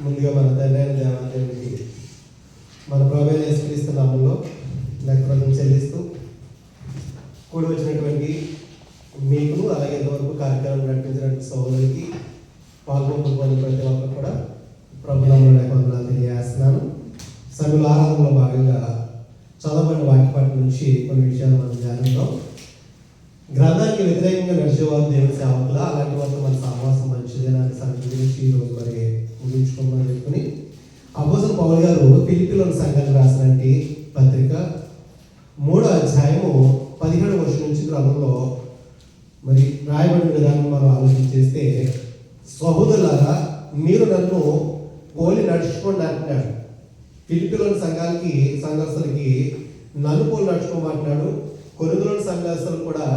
ముందుగా మన తండ్రి అయిన దేవాదేవునికి మన ప్రభువైన యేసుక్రీస్తు నామములో లెక్కలను చెల్లిస్తూ కూడి వచ్చినటువంటి మీకును అలాగే ఇంతవరకు కార్యక్రమం నడిపించినటువంటి సోదరులకి పాల్గొని ప్రతి ఒక్కరు కూడా ప్రభునామంలో వందనాలు తెలియజేస్తున్నాను. సమయంలో ఆరాధనలో భాగంగా చదవబడిన వాక్యపాఠం నుంచి కొన్ని విషయాలు మనం ధ్యానిద్దాం. గ్రంథానికి వ్యతిరేకంగా నడిచేవారు దేవుని సేవకుల అలాంటి వారితో మన సహవాసం మంచిదేనాన్ని సంగతి గురించి ఈరోజు మరి ముగించుకోమని చెప్పుకుని అపోస్తలుడు పౌలు గారు ఫిలిప్పీలోని సంఘానికి రాసినటువంటి పత్రిక 3వ అధ్యాయము 17వ వచనం నుంచి గ్రంథంలో మరి రాయబడిన విధానం మనం ఆలోచించేస్తే, సహోదరులారా మీరు నన్ను పోలి నడుచుకోండి అంటున్నాడు. ఫిలిప్పీలోని సంఘస్థులకి నన్ను పోలి నడుచుకోమంటున్నాడు. కొరింథీలోని సంఘస్థులు కూడా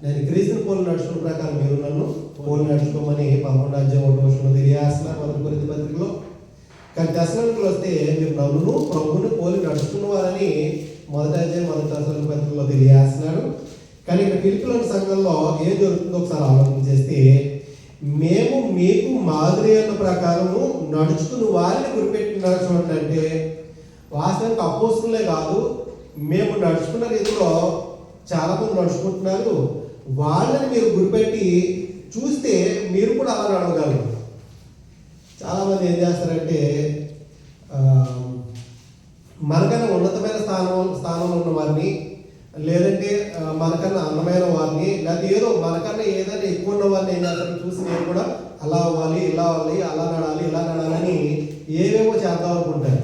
నేను క్రీస్తుని పోలి నడుచుకున్న ప్రకారం మీరు నన్ను పోలి నడుచుకోమని 11వ అధ్యాయం 1వ వచనంలో తెలియజేస్తున్నారు మొదటి కొరింథీ పత్రికలో. కానీ దశలోనికలు వస్తే మీరు నన్ను ప్రభువుని పోలి నడుచుకున్నవారని మొదటి అధ్యాయం 1వ దశలోనిక పత్రికలో తెలియజేస్తున్నాడు. కానీ ఇక్కడ ఫిలిప్పీలోని సంఘంలో ఏం జరుగుతుందో ఒకసారి ఆలోచన చేస్తే, మేము మీకు మాదిరి అన్న ప్రకారము నడుచుకుని వారిని గురిపెట్టినారు చూడండి. అంటే వాస్తవానికి అపోస్తులే కాదు, మేము నడుచుకున్న రీతిలో చాలా మంది నడుచుకుంటున్నారు. వాళ్ళని మీరు గురిపెట్టి చూస్తే మీరు కూడా అలా నడవగలరు. చాలామంది ఏం చేస్తారంటే మనకన్నా ఉన్నతమైన స్థానంలో ఉన్న వారిని, లేదంటే మనకన్నా అందమైన వారిని, లేకపోతే ఏదో మనకన్నా ఏదైనా ఎక్కువ ఉన్న వారిని ఏం చేస్తారో చూసి నేను కూడా అలా అవ్వాలి, ఇలా అవ్వాలి, అలా నడాలి, ఇలా నడాలని ఏవేవో చేద్దాం అనుకుంటారు.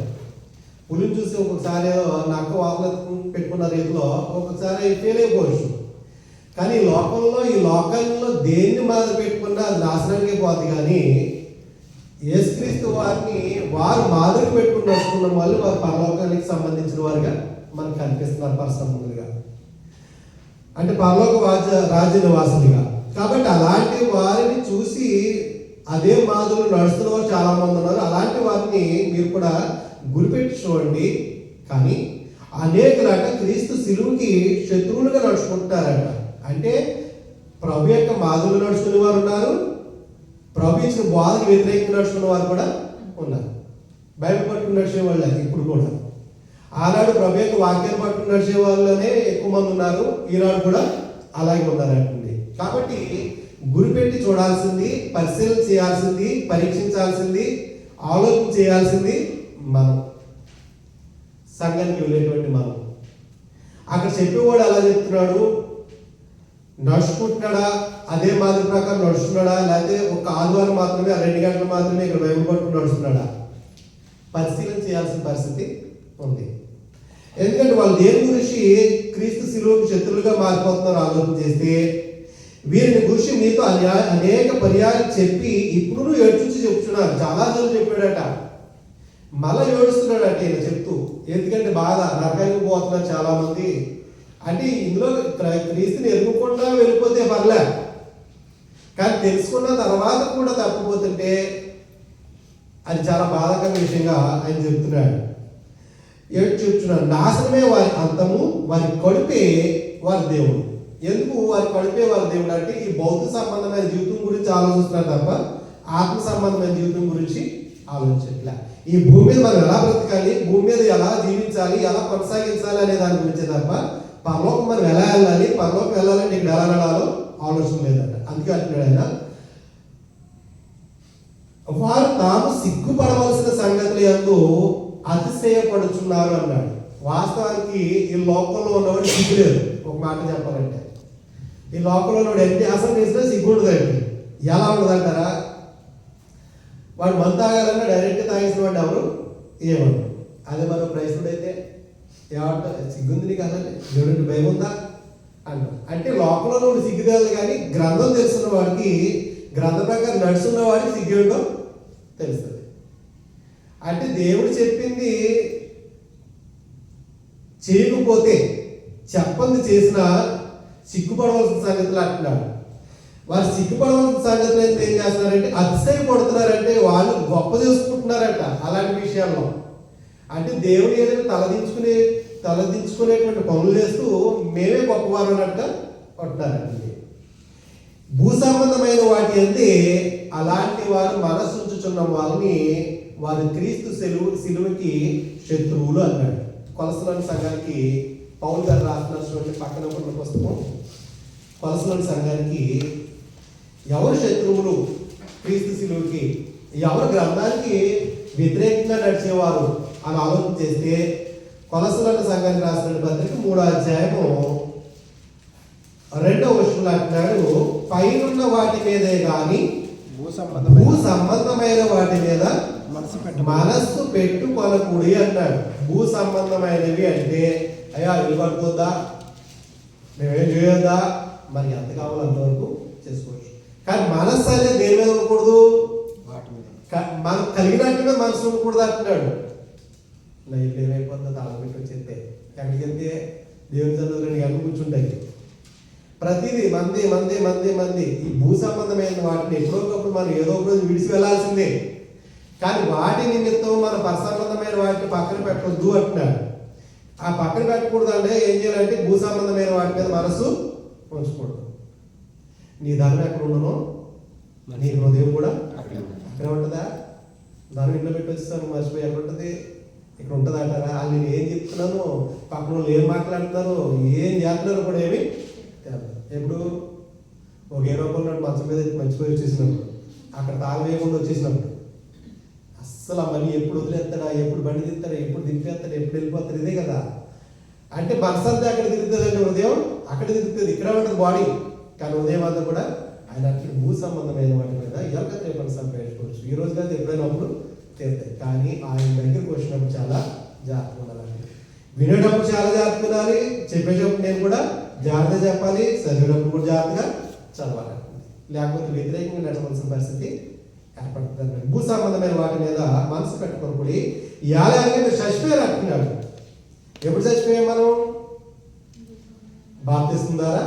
పులిని చూసి ఒక్కొక్కసారి ఏదో నక్క వాకులు పెట్టుకున్న రీతిలో ఒక్కొక్కసారి ఫెయిల్ అయిపోవచ్చు. కానీ ఈ లోకంలో దేన్ని మాదిరి పెట్టుకున్నా అది నాశనానికి పోతుంది. కానీ యేసుక్రీస్తు వారిని వారు మాదిరి పెట్టుకుని నడుచుకున్న వాళ్ళు వారు పరలోకానికి సంబంధించిన వారుగా మనకు కనిపిస్తున్నారు పరసంబంధులుగా, అంటే పరలోక రాజ్య నివాసులుగా. కాబట్టి అలాంటి వారిని చూసి అదే మాదిరిలో నడుస్తున్న వారు చాలా మంది ఉన్నారు. అలాంటి వారిని మీరు కూడా గురిపెట్టి చూడండి. కానీ అనేకులట క్రీస్తు శిలువుకి శత్రువులుగా నడుచుకుంటున్నారట. అంటే ప్రభు యొక్క మాదిరిలో నడుచుకునే వారు ఉన్నారు, ప్రభు ఇచ్చిన బాధకు వ్యతిరేకంగా నడుచుకున్న వారు కూడా ఉన్నారు. బైబిల్ పట్టుకుని నడిచే వాళ్ళే ఇప్పుడు కూడా. ఆనాడు ప్రభు యొక్క వాక్యాన్ని పట్టుకుని నడిచే వాళ్ళనే ఎక్కువ మంది ఉన్నారు, ఈనాడు కూడా అలాగే ఉన్నారంటుంది. కాబట్టి గురిపెట్టి చూడాల్సింది, పరిశీలన చేయాల్సింది, పరీక్షించాల్సింది, ఆలోచన చేయాల్సింది మనం, సంఘానికి వెళ్ళేటువంటి మనం. అక్కడ చెప్పేవాడు ఎలా చెప్తున్నాడు, నడుచుకుంటున్నాడా అదే మాదిరి ప్రకారం నడుస్తున్నాడా, లేకపోతే ఒక ఆదివారం మాత్రమే 2 గంటలు మాత్రమే ఇక్కడ బైబిల్ పట్టుకుని నడుస్తున్నాడా, పరిశీలన చేయాల్సిన పరిస్థితి ఉంది. ఎందుకంటే వాళ్ళు దేని గురించి క్రీస్తు శిలువకు శత్రులుగా మారిపోతున్నారు ఆలోచన చేస్తే, వీరిని గురించి మీతో అనేక పర్యాలు చెప్పి ఇప్పుడు ఏడ్చుంచి చెప్తున్నారు. చాలాసార్లు చెప్పాడట, మళ్ళా ఏడుస్తున్నాడట ఈయన చెప్తూ. ఎందుకంటే బాధ, నరకానికి పోతున్నారు చాలా మంది. అంటే ఇందులో క్రీస్తుని ఎదుర్కొకుండా వెళ్ళిపోతే పర్లే, కానీ తెలుసుకున్న తర్వాత కూడా తప్పిపోతుంటే అది చాలా బాధాకరమైన విషయంగా ఆయన చెప్తున్నాడు. చెప్తున్నాడు, నాశనమే వారి అంతము, వారి కడుపే వారి దేవుడు. ఎందుకు వారి కడుపే వారి దేవుడు అంటే ఈ భౌతిక సంబంధమైన జీవితం గురించి ఆలోచిస్తున్నారు తప్ప ఆత్మ సంబంధమైన జీవితం గురించి ఆలోచించట్లే. ఈ భూమి మీద మనం ఎలా బ్రతకాలి, భూమి మీద ఎలా జీవించాలి, ఎలా కొనసాగించాలి అనే దాని గురించే తప్ప పరలోకం మనం ఎలా వెళ్ళాలి, పరలోకం వెళ్ళాలంటే ఇక్కడ ఎలా నడాలో ఆలోచన లేదంట. అందుకే అంటున్నాడు ఆయన, వారు తాము సిగ్గుపడవలసిన సంగతులు యందు అతిశయపడుచున్నారు అన్నాడు. వాస్తవానికి ఈ లోకంలో ఉన్నవాడు సిగ్గు లేదు. ఒక మాట చెప్పాలంటే ఈ లోకంలో ఉన్నవాడు ఎన్ని అసలు చేసినా సిగ్గు ఉండదండి. ఎలా ఉండదంటారా, వాడు మందు తాగాలన్నా డైరెక్ట్గా తాగేసిన వాడు ఎవరు ఏమంటారు. అదే మనం క్రైస్తుడైతే ఏమంటారు, సిగ్గుంది నీకు అసలు దేవుడి భయం ఉందా అంటారు. అంటే లోకంలో ఉన్నవాడు సిగ్గు తెలియదు, కానీ గ్రంథం తెలుసున్న వాడికి, గ్రంథ ప్రకారం నడుచున్న వాడికి సిగ్గు ఏంటో తెలుస్తుంది. అంటే దేవుడు చెప్పింది చేయకపోతే చెప్పంది చేసినా సిగ్గుపడవలసిన సంగతులు అంటున్నాడు. వారు సిగ్గుపడవలసిన సంగతులు అయితే ఏం చేస్తున్నారంటే అతిశయపడుతున్నారంటే వాళ్ళు గొప్ప చేసుకుంటున్నారట అలాంటి విషయాల్లో. అంటే దేవుడు ఏదైనా తలదించుకునేటువంటి పనులు చేస్తూ మేమే గొప్పవారు అన్నట్టుగా ఉంటున్నారండి. భూ సంబంధమైన వాటి అంటే అలాంటి వారు మనస్సు ఉంచుచున్న వాళ్ళని వారు క్రీస్తు సిలువకి శత్రువులు అన్నాడు. కొలసలోని సంఘానికి పౌలు గారు రాసినటువంటి పక్కన ఉన్న పుస్తకం కొలసలోని సంఘానికి ఎవరు శత్రువులు క్రీస్తు సిలువకి, ఎవరు గ్రంథానికి వ్యతిరేకంగా నడిచేవారు అని ఆలోచన చేస్తే కొలసలోని సంఘానికి రాసిన పత్రిక 3వ అధ్యాయము 2వ వచనంలో అంటున్నాడు, పైనున్న వాటి మీదే కానీ భూ సంబంధమైన వాటి మీద మనస్సు పెట్టుకొనకూడి అన్నాడు. భూ సంబంధమైనవి అంటే అయ్యా ఇల్లు కట్టుకోద్దా, మేమేం చేయొద్దా, మరి ఎంత కావాలో అంతవరకు చేసుకోవచ్చు. కానీ మనస్సు అనేది దేని మీద ఉండకూడదు, మనకు కలిగినట్టుగా మనసు ఉండకూడదు అంటున్నాడు. నా ఇల్లు ఏమైపోతుందో తాళం పెట్టి వచ్చేస్తే ఎక్కడికి వెళ్తే దేవుని చదువులని ఎంత కూర్చుంటాయి. ప్రతిదీ మంది మంది మంది మంది ఈ భూ సంబంధమైన వాటిని ఎప్పుడోకప్పుడు మనం ఏదో ఒక రోజు విడిచి వెళ్ళాల్సిందే. కానీ వాటి నిమిత్తం మన పరసంబంధమైన వాటిని పక్కన పెట్టొద్దు అంటున్నాడు. ఆ పక్కన పెట్టకూడదు అంటే ఏం చేయాలంటే భూ సంబంధమైన వాటి మీద మనసు ఉంచకూడదు. నీ ధనం ఎక్కడ ఉండను, నీ హృదయం కూడా అక్కడే ఉంటుందా? ధనం ఇంట్లో పెట్టి వచ్చేస్తాను మర్చిపోయి ఎక్కడ ఉంటుంది, ఇక్కడ ఉంటుంది అంటారా? వాళ్ళు నేను ఏం చెప్తున్నాను, పక్కన వాళ్ళు ఏం మాట్లాడుతున్నారు, ఏం చేస్తున్నారు కూడా ఏమి ఎప్పుడు ఒక 20 రూపాయలు మంచం మీద మర్చిపోయి వచ్చేసినప్పుడు, అక్కడ తాళం వేయకుండా వచ్చేసినప్పుడు అస్సలు మళ్ళీ ఎప్పుడు వదిలేస్తాడా, ఎప్పుడు బండి తిస్తాడా, ఎప్పుడు దింపేస్తాడా, ఎప్పుడు వెళ్ళిపోతాడు, ఇదే కదా. అంటే మనసంతా అక్కడ తిరుగుతుంది అంటే హృదయం అక్కడ తిరుగుతుంది, ఇక్కడ ఉంటుంది బాడీ. కానీ ఉదయం అంతా కూడా ఆయన అట్లా భూ సంబంధమైన వాటి మీద ఎవరికైతే రేపటి సంపాదించుకోవచ్చు. ఈ రోజు కాదు ఎప్పుడైనా అప్పుడు తీరుతాయి. కానీ ఆయన దగ్గరికి వచ్చినప్పుడు చాలా జాగ్రత్తగా ఉండాలి. వినేటప్పుడు చాలా జాగ్రత్తగా ఉండాలి, చెప్పేటప్పుడు నేను కూడా జాగ్రత్త చెప్పాలి, చదివేటప్పుడు కూడా జాగ్రత్తగా చదవాలి. లేకపోతే వ్యతిరేకంగా నడవలసిన పరిస్థితి ఏర్పడుతుంది. భూ సంబంధమైన వాటి మీద మనసు పెట్టుకోకూడి యాలయానికి మీరు చచ్చిపోయారు అంటున్నాడు. ఎప్పుడు చచ్చిపోయాం మనం? బాప్తిస్మం ద్వారా.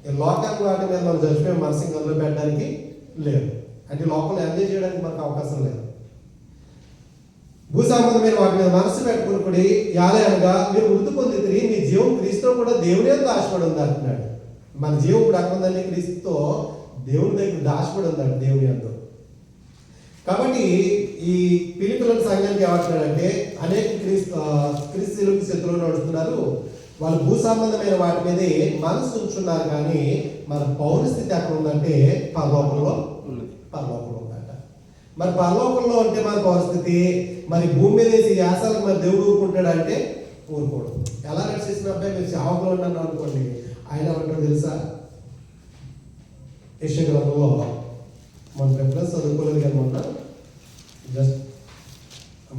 ఈ లోకానికి వాటి మీద మనం చచ్చిపోయాం, మనసు ఇంకా అందులో పెట్టడానికి లేదు. అంటే లోకంలో ఎంజాయ్ చేయడానికి మనకు అవకాశం లేదు. భూ సంబంధమైన వాటి మీద మనసు పెట్టుకుని యాలయంగా మీరు వృద్ధి పొందితే మీ జీవం క్రీస్తుతో కూడా దేవుని యొక్క దాచిపడి ఉంది అంటున్నాడు. మన జీవం ఇప్పుడు అక్కడ క్రీస్తుతో దేవుని దగ్గర దాచిపడి ఉందంట దేవుని యొక్క. కాబట్టి ఈ పిలిపిల్లల సంఘానికి ఏమంటున్నాడంటే అనేక క్రీస్తులకు శత్రువులు నడుస్తున్నారు, వాళ్ళు భూ సంబంధమైన వాటి మీదే మనసు ఉంచున్నారు. కానీ మన పౌరస్థితి ఎక్కడ ఉందంటే పరలోకంలో ఉందంట. మరి పరలోకంలో అంటే మన పరిస్థితి, మరి భూమి మీద వేసి యాసాలకు మరి దేవుడు ఊరుకుంటాడు అంటే ఊరుకోడు. ఎలా రక్షించిన అబ్బాయి మీరు సేవకులు ఉన్నాను అనుకోండి, ఆయన ఏమంటాడు తెలుసా? యెషయా గ్రంథంలో మన రెఫరెన్స్ చదువుకోలేదు కానీ మొన్న జస్ట్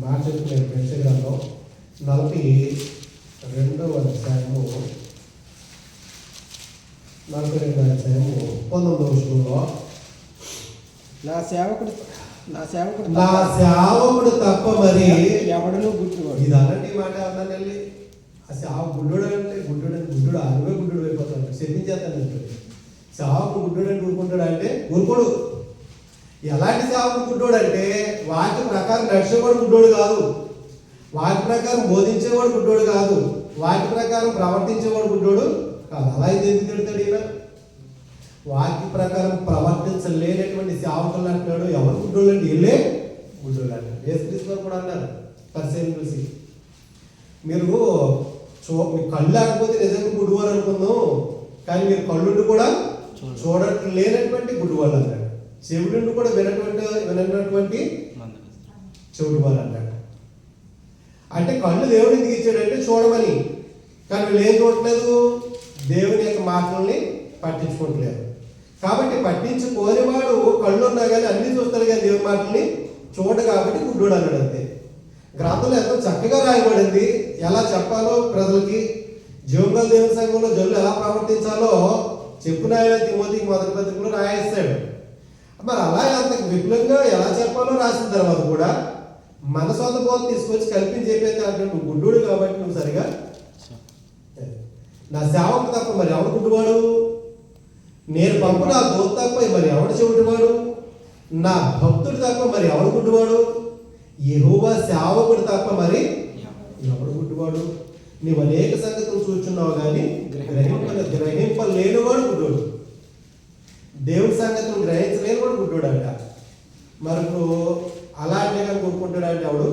మాట చెప్తున్నాను. యెషయా గ్రంథం 42వ అధ్యాయము 19వ వచనంలో నా సేవకుడు తప్ప మరి ఎవడను గుడ్డువాడు. ఇది అలాంటి మాట అన్నాను వెళ్ళి గుడ్డోడు అంటే గుడ్డోడు అరువే గుడ్డోడు అయిపోతాడు, క్షమించేస్తాను. సేవకు గుడ్డోడు అంటే ఊరుకుంటాడు అంటే ఊరుకోడు. ఎలాంటి సేవకు గుడ్డోడు అంటే వాటి ప్రకారం నడిచేవాడు గుడ్డోడు కాదు, వాటి ప్రకారం బోధించేవాడు గుడ్డోడు కాదు, వాటి ప్రకారం ప్రవర్తించేవాడు గుడ్డోడు కాదు. అలా అయితే ఎందుకు తిడతాడు ఈయన? వాక్య ప్రకారం ప్రవర్తించలేనటువంటి సేవకులు అంటున్నాడు. ఎవరు గుడ్డోళ్ళు అంటే వీళ్ళే గుడ్డోళ్ళు అంటారు. యేసుక్రీస్తు కూడా అన్నారు పరిసయ్యులను చూసి, మీరు మీ కళ్ళు లేకపోతే నిజంగా గుడ్డివారు అనుకుందాం, కానీ మీరు కళ్ళుండి కూడా చూడలేనటువంటి గుడ్డివాళ్ళు అన్నాడు. చెవుడుండి కూడా వినటువంటి చెవుడివారు అన్నాడు. అంటే కళ్ళు దేవుడు ఎందుకు ఇచ్చాడంటే చూడమని. కానీ వీళ్ళు ఏం చూడట్లేదు, దేవుని యొక్క మాటల్ని పట్టించుకోవట్లేదు. కాబట్టి పట్టించుకోనివాడు కళ్ళు ఉన్నా కానీ అన్ని చూస్తాడు కానీ దేవుని మాటల్ని చూడడు కాబట్టి గుడ్డోడు అన్నాడు అంతే. గ్రంథంలో ఎంతో చక్కగా రాయబడింది, ఎలా చెప్పాలో ప్రజలకి, జీవంగల దేవుని సంఘంలో జనులు ఎలా ప్రవర్తించాలో చెప్పిన ఆయన తిమోతికి మొదటి పత్రికలో రాయేస్తాడు. మరి అలా అంత విపులంగా ఎలా చెప్పాలో రాసిన తర్వాత కూడా మన సొంత బోధ తీసుకొచ్చి కల్పించి చెప్పేది అంటే నువ్వు గుడ్డోడు కాబట్టి నువ్వు సరిగా నా సేవకు తప్ప మరి ఎవడు గుడ్డివాడు? నేను పంపు నా దూత తప్ప మరి ఎవడు చెవిటివాడు? నా భక్తుడు తప్ప మరి ఎవడు గుడ్డివాడు? యెహోవా సేవకుడు తప్ప మరి ఎవడు గుడ్డివాడు? నీవు అనేక సంగతులు చూచున్నావు కానీ గ్రహింపలేనివాడు గుడ్డోడు. దేవుని సంగతులు గ్రహించలేనివాడు గుడ్డోడు అంట. మరి ఇప్పుడు అలాంటి కానీ ఊరుకుంటాడు అంటే ఎవడు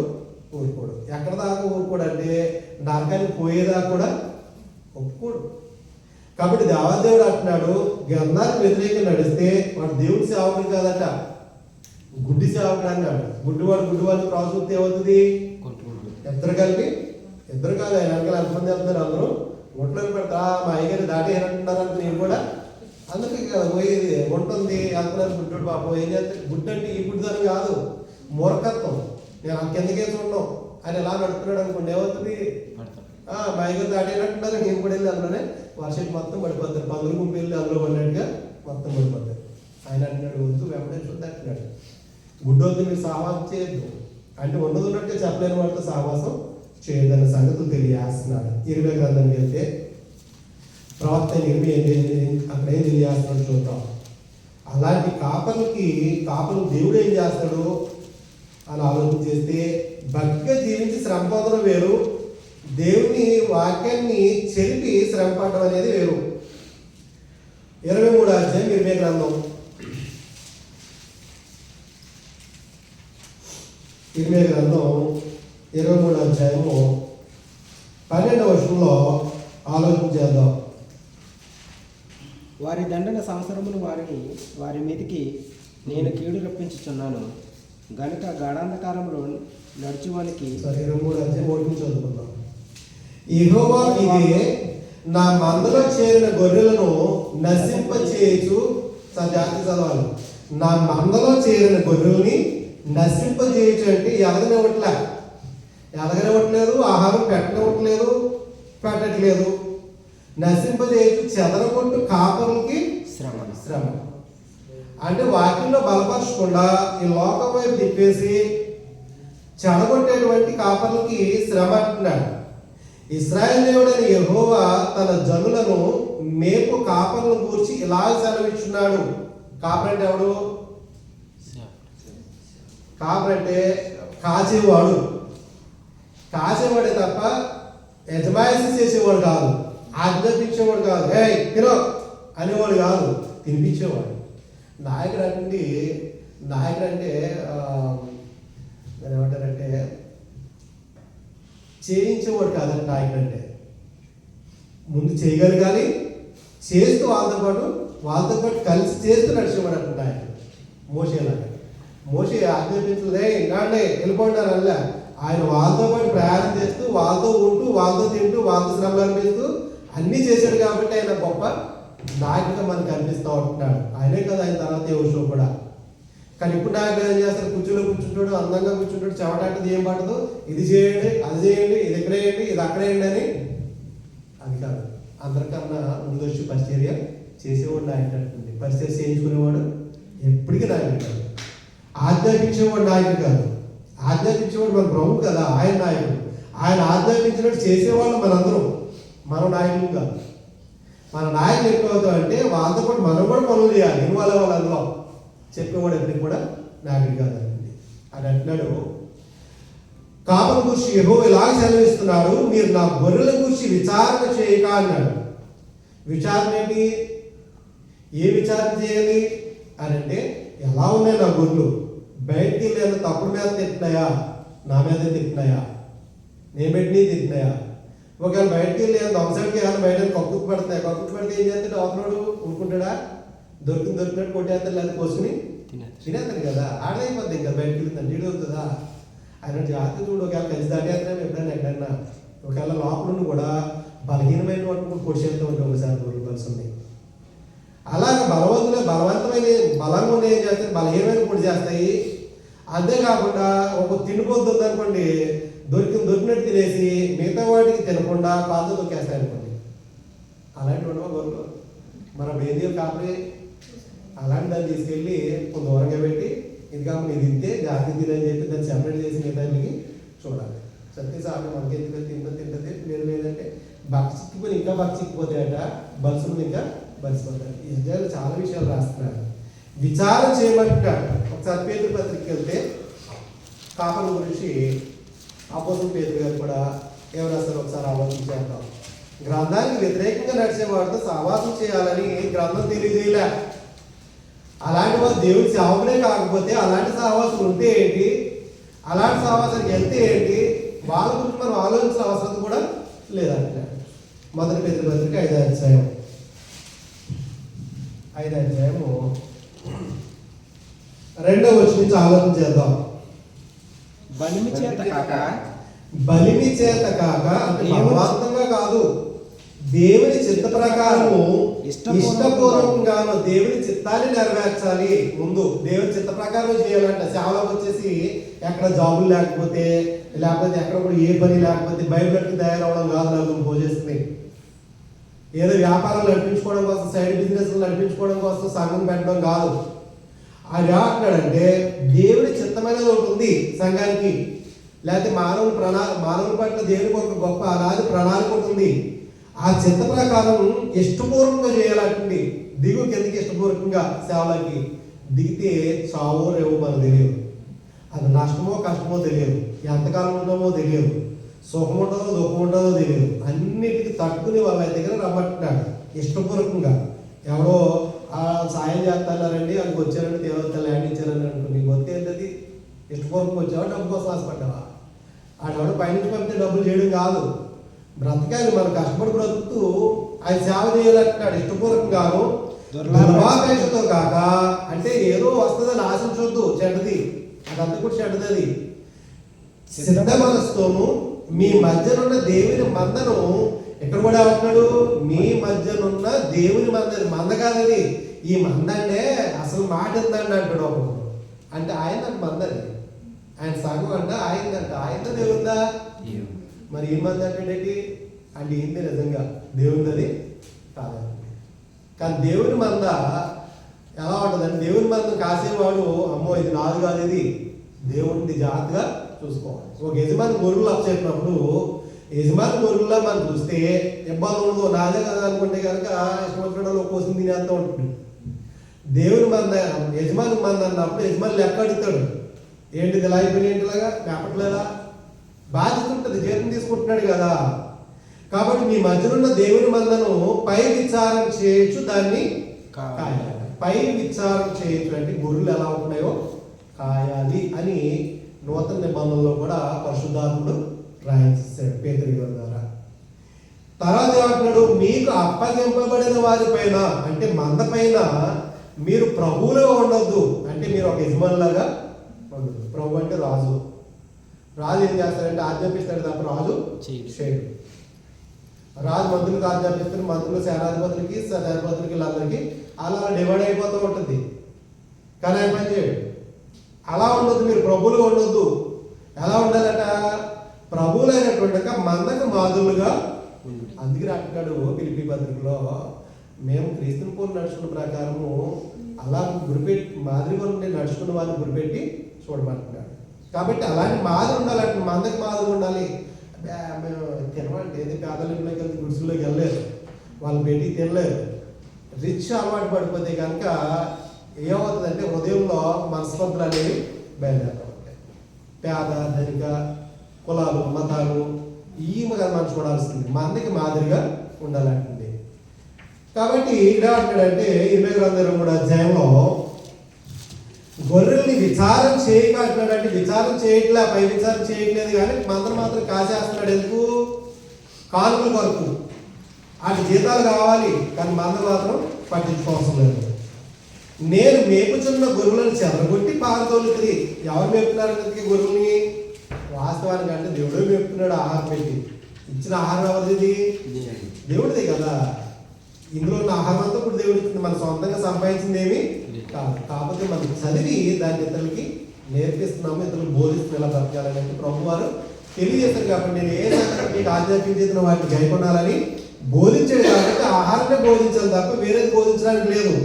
ఊరుకోడు. ఎక్కడ దాకా ఊరుకోడు అంటే నరకానికి పోయేదాకా కూడా ఒప్పుకోడు. కాబట్టి దేవాదేవుడు అంటున్నాడు, గ్రంథానికి వ్యతిరేకంగా నడిస్తే వాడు దేవుడి సేవకుడు కాదట, గుడ్డి సేవకుడు అన్నాడు. గుడ్డివాడు క్రాస్ చూస్తే ఏమవుతుంది? ఇద్దరు కాదు ఆయన వెనకాల ఎంతమంది వెళ్తున్నారు, అందరూ ఒంట్లోకి పెడతా మా అయ్యగారు దాటి అంటున్నారంటే నేను కూడా అందుకే కదా పోయేది. ఉంటుంది వెళ్తున్నారు గుడ్డు పాపం ఏం చేస్తే గుడ్డు అంటే ఈ గుడ్డుదని కాదు, మూర్ఖత్వం. నేను కిందకే చూడడం అని ఎలా నడుపుతున్నాడు అనుకోండి, ఏమవుతుంది? మా అయ్యగారు దాటేటట్టున్నారు, నేను కూడా వెళ్ళి అందులోనే వర్షం మొత్తం పడిపోతారు. 10 గుంపు వెళ్ళి అందులో పడినట్టుగా మొత్తం పడిపోతారు. ఆయన అంటున్నాడు వద్దు వెంబడించొద్దు అంటున్నాడు. గుడ్డొద్దు మీరు సహవాసం చేయొద్దు అంటే ఉన్నట్టే చెప్పలేని వాటితో సహవాసం చేయొద్దన్న సంగతులు తెలియజేస్తున్నాడు. ఇరిమియా గ్రంథానికి వెళ్తే ప్రవక్త ఇరిమియా అక్కడ ఏం తెలియజేస్తున్నాడు చూద్దాం. అలాంటి కాపలు దేవుడు ఏం చేస్తాడు అని ఆలోచన చేస్తే, భక్తిగా జీవించి శ్రమ పొందడం వేరు, దేవుని వాక్యాన్ని చెరిపి శ్రమ పడడం అనేది వేరు. 23వ అధ్యాయం ఇరిమియా గ్రంథం, ఇరిమియా గ్రంథం 23వ అధ్యాయము 12వ వచనంలో ఆలోచన చేద్దాం. వారి దండన సంవత్సరమును వారి మీదికి నేను కీడు రప్పించుచున్నాను గనుక గాఢాంధకారంలో నడుచువానికి. 23వ అధ్యాయం 1 నుంచి చదువుకుందాం. యెహోవా ఇదే నా మందలో చేరిన గొర్రెలను నశింపచేయు. జాతి చదవాలి. నా మందలో చేరిన గొర్రెల్ని నశింపచేయచ్చు అంటే ఎదగనివ్వట్లేదు, ఆహారం పెట్టట్లేదు. నశింపచేయచ్చు, చెదరగొట్టు కాపరులకి శ్రమ అంటే వాక్యంలో బలపరచకుండా ఈ లోకం వైపు తిప్పేసి చెడగొట్టేటువంటి కాపరులకి శ్రమ అంటున్నాడు. ఇశ్రాయేలు దేవుడైన యెహోవా తన జనులను మేపు కాపరులను గూర్చి ఇలా సెలవిచ్చున్నాడు. కాపరంటే ఎవడు? కాపరంటే కాచేవాడే తప్ప యజమాయిషీ చేసేవాడు కాదు, ఆజ్ఞాపించేవాడు కాదు, తినో అనేవాడు కాదు, తినిపించేవాడు. నాయకుడు అంటే ఏమంటారంటే చేయించేవాడు కాదండి. నాయకుడు అంటే ముందు చేయగలగాలి, చేస్తూ వాళ్ళతో పాటు కలిసి చేస్తూ నడిచేవాడు అంట నాయకుడు. మోషే ఆజ్ఞాపించలే నాడే వెళ్ళిపోంటారు అలా. ఆయన వాళ్ళతో పాటు ప్రయాణం చేస్తూ, వాళ్ళతో ఉంటూ, వాళ్ళతో తింటూ, వాళ్ళతో శ్రమలు అనిపిస్తూ అన్నీ చేశాడు కాబట్టి ఆయన గొప్ప నాయకుడిగా మనకు కనిపిస్తూ ఉంటున్నాడు. ఆయనే కదా ఆయన తర్వాత యోషువ కూడా. కానీ ఇప్పుడు నాయకుడు ఏం చేస్తారు? కూర్చుంటాడు, అందంగా కూర్చుంటాడు, చెమటాంటిది ఏం పడదు, ఇది చేయండి, అది చేయండి, ఇది ఎక్కడేయండి, ఇది అక్కడేయండి అని. అది కాదు, అందరికన్నా ముందు వచ్చి పరిచర్య చేసేవాడు నాయకుడు అంటుంది. పరిచర్య చేయించుకునేవాడు ఎప్పటికీ నాయకుడు కాదు. ఆజ్ఞాపించేవాడు నాయకుడు కాదు. ఆజ్ఞాపించేవాడు మన ప్రభు కదా, ఆయన నాయకుడు. ఆయన ఆజ్ఞాపించినట్టు చేసేవాళ్ళు మనందరం, మనం నాయకులు కాదు. మన నాయకులు ఎక్కువ అవుతామంటే వాళ్ళతో పాటు మనం కూడా పనులు చేయాలి, ఇన్వాల్వ్ అవ్వాలి. అందులో చెప్పేవాడు ఎప్పటికి కూడా నాయకుడు కాదండి. అని అంటున్నాడు. కాపల గురించి యెహోవా ఇలాగ సెలవిస్తున్నాడు, మీరు నా గొర్రెల గురించి విచారణ చేయక అన్నాడు. విచారణ ఏంటి? ఏ విచారణ చేయాలి అని అంటే, ఎలా ఉన్నాయి నా గొర్రెలు? బయటికి వెళ్ళి తప్పుడు మీద తింటున్నాయా, నా మీద తింటున్నాయా, నేను పెట్టినవి తింటున్నాయా? ఒకవేళ బయటికి వెళ్ళి దొంగసాడికి ఏమైనా బయట కక్కుకు పెడతాయి. కక్కుకు పెడితే ఏం చేస్తాడు? అవతలడు ఊరుకుంటాడా? దొరికినట్టు కొట్టేస్తాడు, లేదా కోసుకుని తినేస్తాడు కదా. ఆడైపోద్ది ఇంకా బయటకు వెళ్తాను నీడు అవుతుందా? ఆయన జాగ్రత్త చూడు. ఒకవేళ కలిసి దాటేస్తాను ఎక్కడైనా ఒకవేళ లోపల కూడా బలహీనమైన వాటిని పొడిచేస్తూ ఉంటాయి ఒకసారి గొర్రెలు కలిసి. అలాగే బలవంతమైన బలంగా ఉండే ఏం చేస్తాయి? బలహీనమైన పొడి చేస్తాయి. అంతేకాకుండా ఒక తిండిపోద్దు అనుకోండి, దొరికినట్టు తినేసి మిగతా వాటికి తినకుండా పాత దొక్కేస్తాయి అనుకోండి. అలాంటి ఉండవు గొర్రెలు. మన బేదీలు కాపరి అలాంటి దాన్ని తీసుకెళ్ళి కొంత దూరంగా పెట్టి, ఇది కాకుండా ఇది తింటే జాగ్రత్త తినని చెప్పి దాన్ని సెపరేట్ చేసి మిగతాకి చూడాలి. సత్యసాగు మనకి ఎందుకు తింటుంది మీరు లేదంటే బక్క చిక్కిపోయి ఇంకా బక్క చిక్కిపోతాయట, బలుసులు ఇంకా బలిసిపోతాయి. ఈ అధ్యాయంలో చాలా విషయాలు రాస్తున్నారు. విచారం చేయమంటాడు. ఒకసారి పేతురు పత్రికకి వెళ్తే కాపల గురించి అపోజిట్ పేతురు గారు కూడా ఏమైనా అసలు ఒకసారి ఆలోచన చేద్దాం. గ్రంథానికి వ్యతిరేకంగా నడిచేవాడితో సహవాసం చేయాలని గ్రంథం తెలియజేయలే. అలాంటి వారు దేవుడి సేవకులే కాకపోతే అలాంటి సహవాసం ఉంటే ఏంటి, అలాంటి సహవాసానికి వెళ్తే ఏంటి, వాళ్ళ గురించి మనం ఆలోచించిన అవసరం కూడా లేదంటే. మొదటి పేతురు పత్రిక 5వ అధ్యాయం 2వ వచనం నుంచి ఆలోచన చేద్దాం. బలిమి చేత కాక బలిమి చేత కాక అంటే బలవంతంగా కాదు, దేవుని చిత్త ప్రకారము ఇష్టపూర్వకంగాను దేవుని చిత్తాన్ని నెరవేర్చాలి. ముందు దేవుని చిత్త ప్రకారం చేయాలంట. సేవలోకి వచ్చేసి ఎక్కడ జాబులు లేకపోతే ఎక్కడ కూడా ఏ పని లేకపోతే బైబిల్కి తయారవడం కాదు. నలుగురు భోజేస్తుంది ఏదో వ్యాపారాలు నడిపించుకోవడం కోసం, సైడ్ బిజినెస్ నడిపించుకోవడం కోసం సంఘం పెట్టడం కాదు. అది ఏమంటున్నాడంటే దేవుడి చిత్తమైనది ఒకటి ఉంది సంఘానికి, లేకపోతే మానవుల పట్ల దేవునికి ఒక గొప్ప అనాది ప్రణాళిక ఒకటి ఉంది. ఆ చిత్త ప్రకారం ఇష్టపూర్వకంగా చేయాలంటుంది. దిగు కిందకి ఇష్టపూర్వకంగా సేవలకి దిగితే చావో రేవో మనకు తెలియదు, అది నష్టమో కష్టమో తెలియదు, ఎంతకాలం ఉంటామో తెలియదు, సుఖం ఉంటుందో దుఃఖం ఉంటుందో తెలియదు. అన్నిటికీ తట్టుకుని వాళ్ళ దగ్గర రమ్మంటున్నాడు ఇష్టపూర్వకంగా. ఎవరో సాయం చేస్తున్నారండి, అందుకు వచ్చారండి, దేవత ల్యాండ్ ఇచ్చారని అనుకో, నీకు వస్తే ఏంటది? ఇష్టపూర్వకంగా వచ్చావా, డబ్బు కోసం ఆశపడ్డావా? ఆడెవడో పైనుంచి పంపితే డబ్బులు చేయడం కాదు, బ్రతకాలి. మనం కష్టపడి బ్రతుకుతూ ఆయన సేవ చేయాలంటున్నాడు ఇష్టపూర్వకంగాను, దుర్వాపేక్షతో కాక. అంటే ఏదో వస్తుందని ఆశించొద్దు చెడ్డది, అదంతా కూడా చెడ్డది. సిద్ధ మనసుతోను మీ మధ్యనున్న దేవుని మందను, ఇక్కడ కూడా ఏమంటున్నాడు, మీ మధ్యనున్న దేవుని మంద కాదది, ఈ మంద అంటే అసలు మాట ఎంతండి అంటాడు ఒకడు. అంటే ఆయన నాకు మందని, ఆయన సంఘం అంట ఆయనంట, ఆయనతో దేవుందా? మరి ఈ మంది అంటే అంటే ఏంటి? నిజంగా దేవుని అది కాదండి. కానీ దేవుని మంద ఎలా ఉంటుందండి? దేవుని మంద కాసేవాడు అమ్మో ఇది నాది కాదు, ఇది దేవుడిని జాగ్రత్తగా చూసుకోవాలి. ఒక యజమాని గొర్రెలు అప్పచెప్పినప్పుడు యజమాని గొర్రెల్లో మనం చూస్తే ఇబ్బంది ఉండదు, నాదే కదా అనుకుంటే కనుక ఇష్టం వచ్చిన కోసం తినేస్తూ ఉంటుంది. దేవుని మంద యజమాని మంద అన్నప్పుడు యజమాని లెక్క అడుగుతాడు, ఏంటిది ఇలా అయిపోయిన ఏంటిలాగా లేపట్లేదా? బాధ్యత ఉంటుంది, జీతం తీసుకుంటున్నాడు కదా. కాబట్టి మీ మధ్యనున్న దేవుని మందను పై విచారం చేయొచ్చు, దాన్ని కాయాలి. పై విచారం చేయొచ్చు అంటే గొర్రెలు ఎలా ఉంటున్నాయో కాయాలి అని నూతన నిబంధనలో కూడా పరిశుద్ధాత్ముడు రాయించాడు పేతురు ద్వారా. తర్వాత ఏమంటున్నాడు, మీకు అప్పగింపబడిన వారిపైన అంటే మంద పైన మీరు ప్రభువులో ఉండొద్దు. అంటే మీరు ఒక యజమానిలాగా ఉండదు. ప్రభు అంటే రాజు. రాజు ఏం చేస్తాడంటే ఆజ్ఞాపిస్తాడు తప్ప రాజు చేయడు. రాజు మంత్రులకు ఆజ్ఞాపిస్తాడు, మంత్రులు సేనాధిపతులకి సేనాధిపతులకి వీళ్ళందరికీ అలా డివైడ్ అయిపోతూ ఉంటుంది. కానీ ఆయన పని చేయడు. అలా ఉండొద్దు, మీరు ప్రభువులుగా ఉండొద్దు. ఎలా ఉండాలట? ప్రభువులైనటువంటి మందకు మాదిరులుగా. అందుకే అంటున్నాడు ఫిలిప్పీ పత్రికలో, మేము క్రీస్తుని పోలు నడుచుకున్న ప్రకారము అలా గురిపెట్టి మాదిరిగా ఉండి నడుచుకున్న వాళ్ళని గురిపెట్టి చూడమంటున్నాడు. కాబట్టి అలాంటి మాదిరి ఉండాలంటే మందకు మాదిరి ఉండాలి. మేము తినమంటే ఏది పేదలలోకి వెళ్తే గుడిసెల్లోకి వెళ్ళలేదు, వాళ్ళు పెట్టి తినలేదు. రిచ్ అలవాటు పడిపోతే కనుక ఏమవుతుందంటే హృదయంలో మనస్పర్ధలు అనేవి బయలుదేరుతూ ఉంటాయి. పేద ధనిక కులాలు మతాలు ఈమెగా మనం చూడాల్సింది, మందికి మాదిరిగా ఉండాలంటుంది. కాబట్టి ఇలా అంటాడంటే 23వ అధ్యాయంలో గొర్రెల్ని విచారం చేయక అంటున్నాడంటే, విచారం చేయట్లే, పై విచారం చేయట్లేదు కానీ మందరు మాత్రం కాసేస్తున్నాడు. ఎందుకు? కానుకల కొరకు. వాటి జీతాలు కావాలి కానీ మంద మాత్రం పట్టించుకోవాల్సిన లేదు. నేను మేపుచున్న గొర్రెలను చెదరగొట్టి పారతోలుతుంది. ఎవరు మేపుతున్నారంటే గొర్రెల్ని? వాస్తవానికి అంటే దేవుడే మేపుతున్నాడు. ఆహారం పెట్టి ఇచ్చిన ఆహారం ఎవరిది? దేవుడిదే కదా. ఇందులో ఉన్న ఆహారం అంతా ఇప్పుడు దేవుడు ఇచ్చింది, మన సొంతంగా సంపాదించింది ఏమి కాదు. కాకపోతే మనం చదివి దాన్ని ఇతరులకి నేర్పిస్తున్నాము, ఇతరులకు బోధిస్తున్నాం ఎలా బ్రతకాలని ప్రభు వారు తెలియజేస్తారు. కాబట్టి నేను ఏ సంగతి మీకు ఆధ్యాత్మిక వాటిని గైకొనాలని బోధించాడు. కాబట్టి ఆహారమే బోధించాలి తప్ప వేరేది బోధించడానికి లేదు.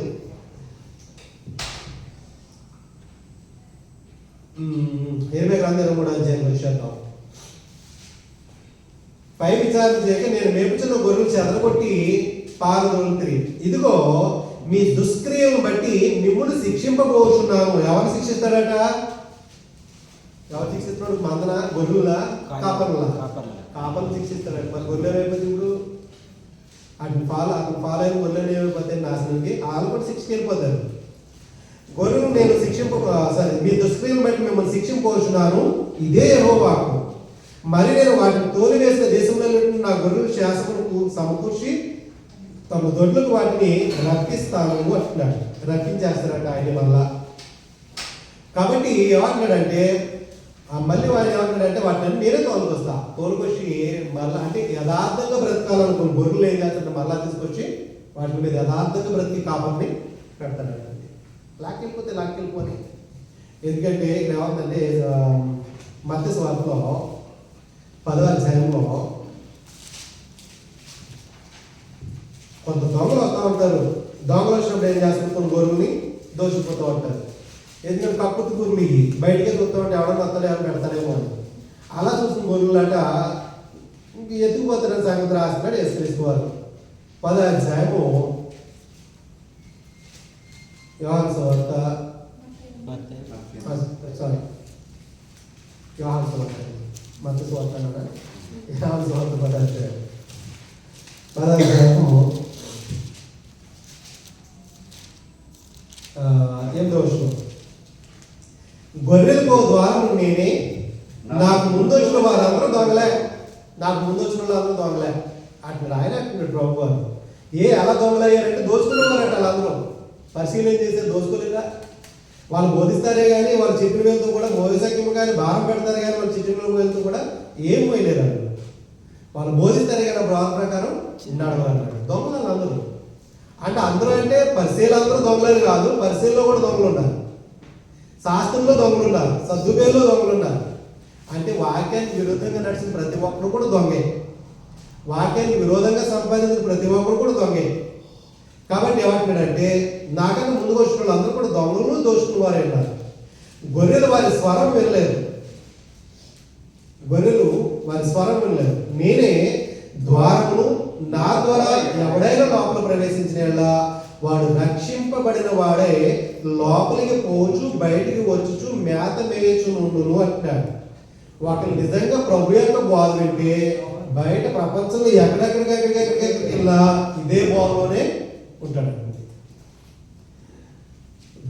23వ అధ్యాయం వచ్చేద్దాం. పై విచారణ చేయక నేను మేపుచున్న గొర్రెలు చెదరగొట్టి పారదోలుతుంది. ఇదిగో మీ దుష్క్రియలను బట్టి మిమ్మును శిక్షింపబోతున్నాను. ఎవరు శిక్షిస్తాడట? ఎవరు శిక్షిస్తున్నాడు? మందన గొర్రెల కాపర్ల కాపర్లు శిక్షిస్తాడట. మరి గొర్రెలు ఏమైపోతుంది? ఇప్పుడు అతను ఫాలో అయిన గొర్రెలు ఏమైపోతాయి? నాశనానికి. వాళ్ళు కూడా శిక్షకి వెళ్ళిపోతారు. గొర్రెలు నేను మీ దుష్క్రియలను బట్టి మిమ్మల్ని శిక్షింపవచ్చున్నాను, ఇదే యెహోవాకు. మరి నేను వాటిని తోలివేసిన దేశంలో నా గొర్రెలు శాసకులకు సమకూర్చి తమ దొడ్లకు వాటిని రప్పిస్తాను అంటున్నాడు. రప్పించేస్తారంట ఆయన మళ్ళా. కాబట్టి ఏమంటున్నాడంటే మళ్ళీ వాడు ఏమంటున్నాడంటే వాటిని నేనే తోలుకొస్తా. తోలుకొచ్చి మళ్ళీ అంటే యథార్థంగా బ్రతకాలనుకుని గొర్రెలు ఏం చేస్తాడంటే మళ్ళా తీసుకొచ్చి వాటి మీద యథార్థంగా బ్రతికి కాపాడిని పెడతాడండి. లాక్కెళ్ళిపోని. ఎందుకంటే ఇక్కడ ఏమంటే మత్తయి సువార్తలో 10వ అధ్యాయంలో కొంత దొంగలు వస్తూ ఉంటారు. దొంగలు వచ్చినప్పుడు ఏం చేస్తారు, కొన్ని గొర్రెల్ని దోచుకుపోతూ ఉంటారు. ఎందుకంటే కక్కుతు గుర్మికి బయటికి చూస్తూ ఉంటే ఎవడన్నా వస్తాడో ఎవరు పెడతాడేమో అని. అలా చూసిన గొర్రెలట ఇంక ఎత్తుకుపోతారని సంగతి రాస్తున్నాడు యేసుక్రీస్తు వారు. 10వ అధ్యాయము యోహాను సువార్త యోహాను సువార్త మత్తయి సువార్త అన్నాడా? యోహాను సువార్త 10వ అధ్యాయం 10వ అధ్యాయము 8వ వచనం. గొర్రెలకు ద్వారం నేనే, నాకు ముందు వచ్చిన వారందరూ దొంగలే. అట్లా ఆయన అంటున్నాడు ప్రభు వారు. అలా దొంగలయ్యారంటే దోచుకునేవారంట. వాళ్ళందరూ పరిశీలన చేస్తే దోచుకోలేదా? వాళ్ళు బోధిస్తారే కానీ వాళ్ళు చెప్పిన వెళ్తూ కూడా బోధిసక్యం కానీ భారం పెడతారు కానీ వాళ్ళు చెప్పిన వెళ్తూ కూడా ఏం పోయలేరు. వాళ్ళు బోధిస్తారే కానీ బ్రాహ్మణ ప్రకారం నడవాలన్నాడు. దొంగలు అందరూ అంటే అందరూ అంటే పరిశీలందరూ దొంగలని కాదు, పరిశీలలో కూడా దొంగలు ఉన్నారు, శాస్త్రంలో దొంగలు ఉన్నారు, సద్దుపేలో దొంగలు ఉన్నారు. అంటే వాక్యానికి విరుద్ధంగా నడిచిన ప్రతి ఒక్కరు కూడా దొంగే. వాక్యానికి విరోధంగా సంపాదించిన ప్రతి ఒక్కరు కూడా దొంగే. కాబట్టి ఏమంటున్నాడంటే నాకన్నా ముందుకు వచ్చిన వాళ్ళు అందరూ కూడా దొంగలు దోచుకున్న వారే ఉన్నారు. గొర్రెలు వారి స్వరం వినలేదు. నేనే ద్వారమును, నా ద్వారా ఎవడైనా లోపల ప్రవేశించిన వాడు రక్షింపబడిన వాడే లోపలికి పోచు బయటికి వచ్చుచు మేత మేయచు నుండును అంటాడు. ఒకరు నిజంగా ప్రభు యొక్క బోధ వింటే బయట ప్రపంచంలో ఎక్కడెక్కడికి వెళ్ళా ఇదే బోధలోనే ఉంటాడు.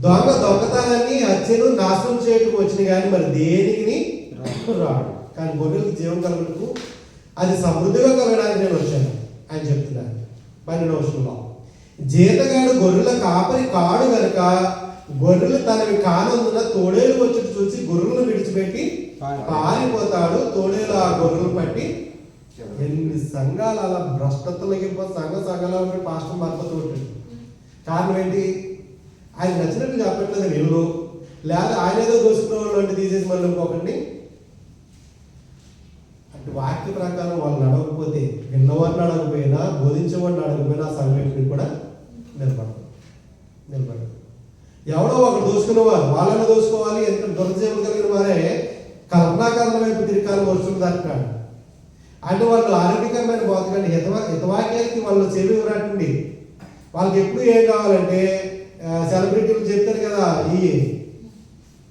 దొంగతనాన్ని హత్యను నాశనం చేయటం వచ్చిన కానీ మరి దేనికి రాడు. కానీ గొర్రెలకు జీవం కలుగుటకు అది సమృద్ధిగా కలగడానికి నేను వచ్చాను అని చెప్తున్నాను. 12వ వచనంలో జీతగాడు గొర్రెల కాపరి కాడు గనుక గొర్రెలు తనవి కానందున తోడేలు వచ్చి చూసి గొర్రెలను విడిచిపెట్టి పారిపోతాడు. తోడేలు ఆ గొర్రెలు పట్టి ఎన్ని సంఘాలు అలా భ్రష్టతలకి సంఘాలు పాస్టర్ మార్పుతూ ఉంటుంది. కారణం ఏంటి? ఆయన నచ్చినట్టు చెప్పట్లేదు వీళ్ళు, లేదా ఆయన ఏదో దోసుకున్న వాళ్ళు అంటే తీసేసి మళ్ళీ ఇంకొకరిని అంటే వాక్య ప్రకారం వాళ్ళు నడవకపోతే, విన్నవాడిని అడగకపోయినా బోధించేవాడిని అడగకపోయినా సంఘటన కూడా నిలబడదు. ఎవడో ఒకరు దోసుకునేవారు వాళ్ళని దోసుకోవాలి. ఎంత దురజీవులు కలిగిన వారే కల్పనాకాలం వైపు తిరిగాలని వస్తుంది అంటున్నాడు. అంటే వాళ్ళు ఆరోగ్యకరమైన బోధకండి హితవాక్యానికి వాళ్ళు చెవి ఇవ్వరాటండి. వాళ్ళకి ఎప్పుడు ఏం కావాలంటే సెలబ్రిటీలు చెప్తారు కదా, ఈ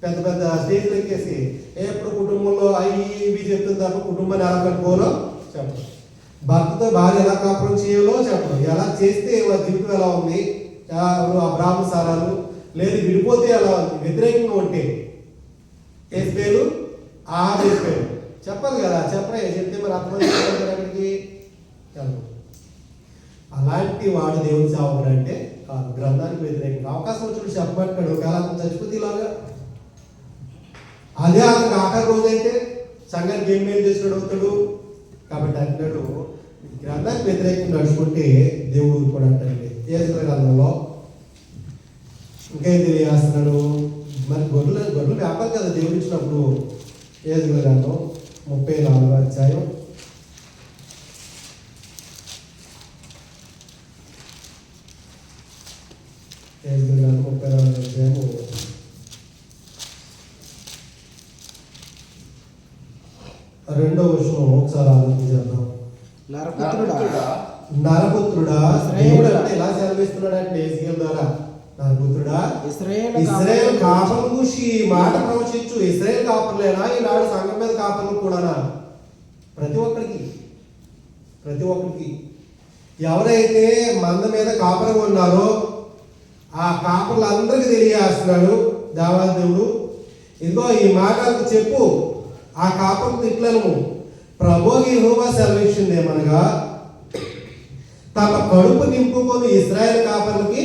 పెద్ద పెద్ద స్టేజ్లు ఎక్కేసి ఎప్పుడు కుటుంబంలో ఇవి చెప్తుంది తప్ప కుటుంబాన్ని ఎలా కట్టుకోవాలో చెప్పరు, భర్తతో భార్య ఎలా కాపురం చేయాలో చెప్పరు, ఎలా చేస్తే వాళ్ళ జీవితం ఎలా ఉంది, ఆ బ్రాహ్మణ సారాలు లేదు విడిపోతే ఎలా ఉంది, వ్యతిరేకంగా ఉంటే పేరు పేరు చెప్పాలి కదా. చెప్పరా చెప్తే మరి అర్థమైంది అక్కడికి. అలాంటి వాడు దేవుని సేవకుడు అంటే కాదు, గ్రంథానికి వ్యతిరేకంగా అవకాశం వచ్చినప్పుడు చెప్పమంటాడు. ఒకవేళ అతను చచ్చిపోతే ఇలాగా అదే అతనికి ఆఖరి రోజు అయితే సంఘానికి ఏం మేలు చేసినాడు అవుతాడు. కాబట్టి అంటాడు గ్రంథానికి వ్యతిరేకంగా నడుచుకుంటే దేవుడు కూడా అంటాడండి. ఏసుల గ్రంథంలో ఇంకేం తెలియజేస్తున్నాడు, మరి గొర్రెలు వ్యాపారం కదా దేవుడు ఇచ్చినప్పుడు. ఏసుల గ్రంథం 34వ అధ్యాయం 34వ అధ్యాయం 2వ వచనం ఒకసారి ఆలోచించేద్దాం. నరపుత్రుడా దేవుడు అంటే ఎలా సెలవిస్తున్నాడు అంటే ఏసియల్ ద్వారా, నరపుత్రుడా ఇశ్రాయేలు కాపర్ల గురించి మాట ప్రవచించు. ఇశ్రాయేలు కాపర్లేనా ఈనాడు సంఘం మీద కాపర్లు కూడానా? ప్రతి ఒక్కరికి ఎవరైతే మంద మీద కాపరం ఉన్నారో ఆ కాపర్లందరికీ తెలియజేస్తున్నాడు దేవాదేవుడు. ఇదిగో ఈ మాటలకు చెప్పు, ఆ కాపర్లు తిట్లను, ప్రభువు యెహోవా సెలవిచ్చింది ఏమనగా, తమ కడుపు నింపుకొని ఇశ్రాయేలు కాపర్లకి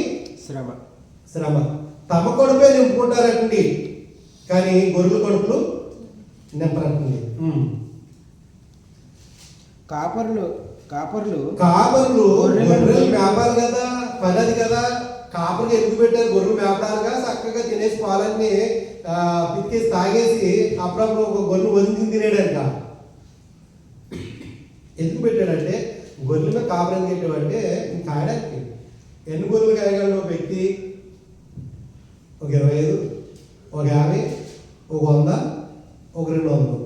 శ్రమ. తమ కడుపే నింపుకుంటారటండి, కానీ గొర్రెల కడుపులు నింపరటండి. కాపర్లు గొర్రెలు మేపాలి కదా, పని అది కదా. కాపర్లు ఎందుకు పెట్టారు? గొర్రెలు మేపడాలుగా, చక్కగా తినేసి పాలన్నీ పిక్కేసి తాగేసి అప్పుడప్పుడు ఒక గొర్రెలు వదిలించి తినేడాక. ఎందుకు పెట్టాడంటే, గొర్రెల మీద కాపర్ ఎందుకు పెట్టాడంటే కాయడానికి. ఎన్ని గొర్రెలు కాయగలడు ఒక వ్యక్తి? ఒక 25, ఒక 50, ఒక 100, ఒక 200.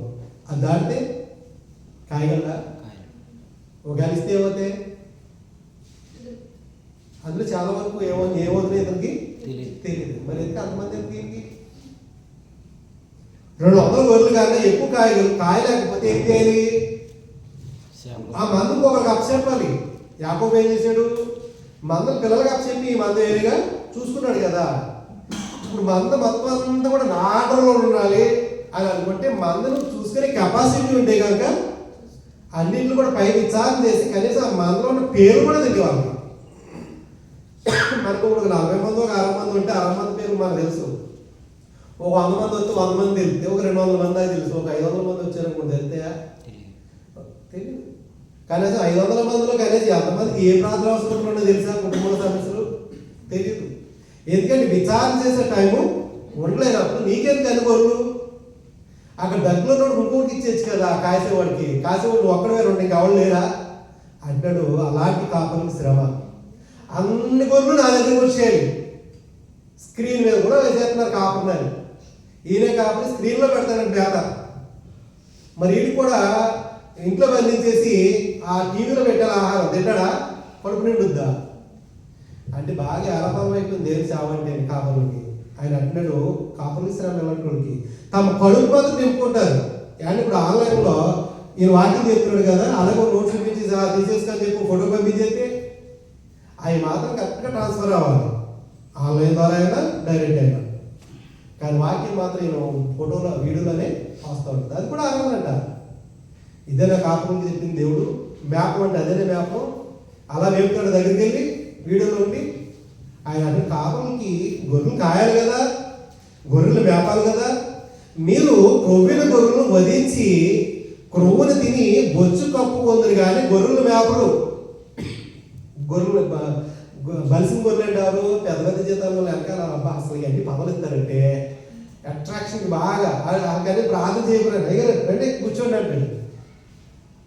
అది దాటితే కాయగలరా? ఒక కలిస్తే ఏమవుతాయి? అందులో చాలా వరకు ఏమవుతుంది ఇతనికి తెలియదు. మరి ఎందుకు అంతమంది ఎందుకు? 200 గొర్రెలు కన్నా ఎక్కువ కాయలేకపోతే ఏం చేయాలి? ఆ మందుకు ఒకరికి అప్పచెప్పాలి. యాకోబు ఏం చేశాడు? మందలు పిల్లలకి అప్పచెప్పి ఈ మంద ఏరిగా చూసుకున్నాడు కదా. ఇప్పుడు మంద మొత్తం అంతా కూడా నాటలో ఉండాలి అని అనుకుంటే మందను చూసుకునే కెపాసిటీ ఉంటే కనుక అన్నింటిలో కూడా పైకి విచారణ చేసి కనీసం ఆ మందలో ఉన్న పేరు కూడా తెలియాలి. మనకు ఒక 40 మంది, ఒక 60 మంది ఉంటే 60 మంది పేరు మనకు తెలుసు. ఒక 100 మంది వస్తే 100 మంది తెలిస్తే, ఒక 200 మంది అది తెలుసు. ఒక 500 మంది వచ్చారనుకుంటే తెలితే తెలియదు. కనీసం 500 మందిలో కనీసం ఎంతమందికి ఏ ప్రాంతం అవసరం ఉన్నదో తెలుసా? కుటుంబ సమస్యలు తెలియదు. ఎందుకంటే విచారణ చేసే టైము ఉండలేనప్పుడు నీకెందుకు అనుకోరు? అక్కడ దగ్గరలో ఇంకోటికి ఇచ్చేచ్చు కదా కాసేవాడికి. కాసేవాడు ఒక్కడే 2 కావాలి లేరా అంటాడు. అలాంటి కాపర్లకు శ్రమ. అన్ని గొర్రెలు నా దగ్గరకు వచ్చేయాలి. స్క్రీన్ మీద కూడా వేసేస్తున్నారు కాపర్ని. ఈయనే కాపరి స్క్రీన్లో పెడతానండి బ్యానర్. మరి వీడికి కూడా ఇంట్లో బంధించేసి ఆ టీవీలో పెట్టాలి. ఆహారం తింటాడా? కడుపు నిండుద్దా? అంటే బాగా ఆరాపం అయిపోయింది దేని చావంటే కాపర్లకి. ఆయన అంటున్నాడు కాపర్లు శ్రమ ఎలాంటి తమ కడుపు మాత్రం నింపుకుంటారు. అంటే ఇప్పుడు ఆన్లైన్లో ఈయన వాకింగ్ చెప్తున్నాడు కదా, అలాగే నోట్స్ చూపించి తీసేసుకొని చెప్పి ఫోటో పంపించేస్తే అవి మాత్రం కరెక్ట్గా ట్రాన్స్ఫర్ అవ్వాలి. ఆన్లైన్ ద్వారా అయినా డైరెక్ట్ అయినా. కానీ వాకింగ్ మాత్రం ఈయన ఫోటోలో వీడియోలోనే వస్తూ ఉంటుంది. అది కూడా ఆనందంట. ఇదే నా కాపర్లకి చెప్పింది దేవుడు. మ్యాప్ అంటే అదేనే మ్యాప్. అలా వేపుతాడు దగ్గరికి వెళ్ళి వీడియోలో ఉండి. ఆయన అంటే కాపర్లకి గొర్రెలు కాయాలి కదా, గొర్రెలు మేపాలి కదా. మీరు క్రొవ్విన గొర్రెలను వధించి క్రొవ్వును తిని బొచ్చు కప్పుకొందరు కానీ గొర్రెలు మేపరు. గొర్రెలు బలిసిన గొర్రెలు అంటారు. పెద్ద పెద్ద జీతాల్లో వెనకాల అసలు ఇవన్నీ పవలిస్తారంటే అట్రాక్షన్ బాగా కానీ ప్రార్థన చేయకూడదు. అంటే కూర్చోండి అంటాడు.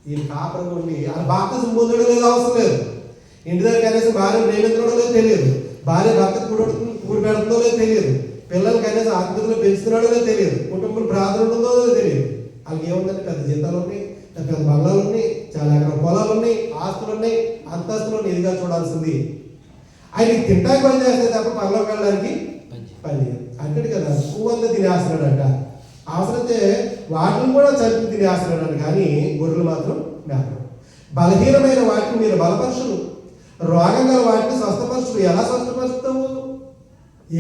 ఈ కాపర్ ఉండి ఆ బాప్తిజం పొందడం లేదు, అవసరం లేదు. ఇంటి దగ్గర కనీసం భార్య ప్రేమించడం లేదు తెలియదు. భార్య భర్త కూడి పెడుతుందో లేదో తెలియదు. పిల్లలు కనీసం ఆత్మీయతలో పెంచుతున్నాడో లేదో తెలియదు. కుటుంబంలో ప్రార్థన ఉంటుందో లేదో తెలియదు. వాళ్ళకి ఏముందంటే పెద్ద జీతాలు ఉన్నాయి, పెద్ద బంగ్లాలు ఉన్నాయి, చాలా ఎకరాల పొలాలు ఉన్నాయి, ఆస్తులు ఉన్నాయి, అంతస్తులు ఇదిగా చూడాల్సింది. ఆయన తింటాకి పని చేస్తే తప్ప పనిలోకి వెళ్ళడానికి పని చేయదు అంటాడు కదా. పువ్వంతా తినేస్తున్నాడంట. అవసరమైతే వాటిని కూడా చంపి తినేస్తున్నాడు. కానీ గొర్రెలు మాత్రం మేపరు. బలహీనమైన వాటిని మీరు బలపరచులు, రోగం గల వాటిని స్వస్థపరచులు. ఎలా స్వస్థపరుస్తావు?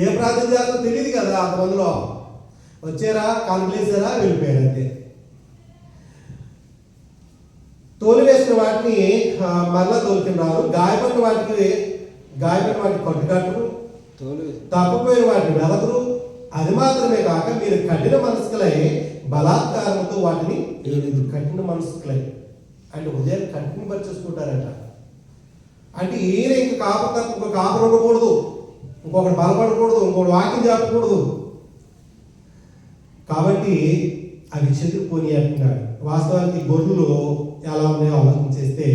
ఏ ప్రార్థన చేయాలో తెలియదు కదా. అంతమందిలో వచ్చారా, కాన్పులేసారా, వెళ్ళిపోయారు అంతే. తోలు వేసిన వాటిని మరలా తోలుతున్నారు. గాయపడిన వాటికి కట్టుకట్టురు, తప్పిపోయిన వాటిని వెదకురు. అది మాత్రమే కాక మీరు కఠిన మనస్కులై బలాత్కారంతో వాటిని కఠిన మనస్కులై అంటే ఉదయాన్ని కఠినపరిచేసుకుంటారట. అంటే ఈయన ఇంక ఇంకో కాపర్ ఉండకూడదు, ఇంకొకటి బలపడకూడదు, ఇంకొకటి వాక్యం చెప్పకూడదు. కాబట్టి అవి చెదిరిపోయి అంటున్నాడు. వాస్తవానికి గొర్రెలు ఎలా ఉన్నాయో ఆలోచన చేస్తే